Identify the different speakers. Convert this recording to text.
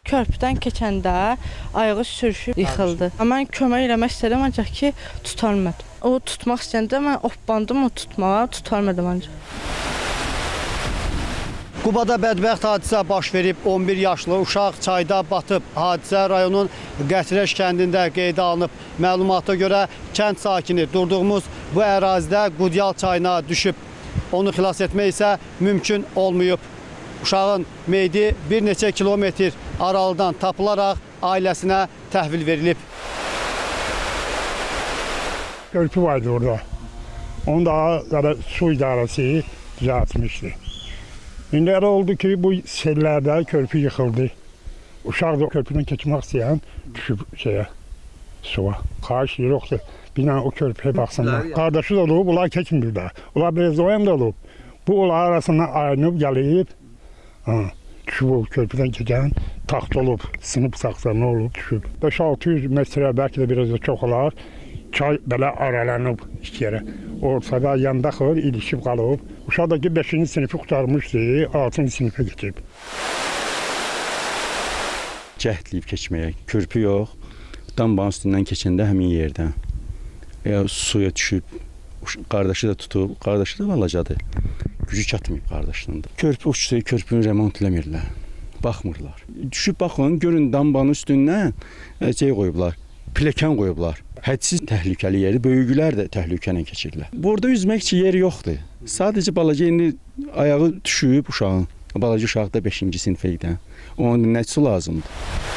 Speaker 1: Körpüdən keçəndə ayağı sürüşüb yıxıldı. Mən kömək eləmək istədim, ancaq ki, tutarmadım. O tutmaq istəyəndə mən oppandım o tutmağa, tutarmadım ancaq.
Speaker 2: Qubada bədbəxt hadisə baş verib. 11 yaşlı uşaq çayda batıb. Hadisə rayonun Qətirəş kəndində qeydə alınıb. Məlumata görə kənd sakini durduğumuz bu ərazidə Qudyal çayına düşüb. Onu xilas etmək isə mümkün olmayıb. Uşağın meyidi bir neçə kilometr aralıdan tapılaraq ailəsinə təhvil verilib.
Speaker 3: Körpü vardı orada. Onu da su idarəsi düzəltmişdi. İndi elə oldu ki, bu sellərdə körpü yıxıldı. Uşaq da körpüdən keçmək istəyən düşüb suya. Xahiş yoxdur. Bir o körpüyə baxsınlar. Qardaşı da olub, onlar keçmir də. Onlar biraz doyan da olub. Bu onlar arasından ayrılıb, gəlib. Düşüb o körpüdən keçən taxt olub, sınıb saxlarına olub, düşüb. 5-600 metrə, bəlkə də biraz da çox olar. Çay belə aralanıb iki yerə. Ortada yandaxır, ilişib qalıb. Uşaq da ki 5-ci sinifi qurtarmışdı, 6-cı sinifə keçib.
Speaker 4: Cəhdləyib keçməyə, körpü yox. Dambanın üstündən keçəndə həmin yerdən suya düşüb, qardaşı da tutub, qardaşı da balacadır. Gücü çatmayıb qardaşının da. Körpü uçdu, körpünü remont eləmirlər, baxmırlar. Düşüb baxın, görün dambanın üstündən qoyublar, pilləkən qoyublar. Hədsiz təhlükəli yeri, böyüklər də təhlükəni keçirlər. Burada üzmək üçün yer yoxdur. Sadəcə balaca indi ayağı düşüb uşağın. Balaca uşaq da 5-ci sinifə gedən. Onun nə su lazımdır?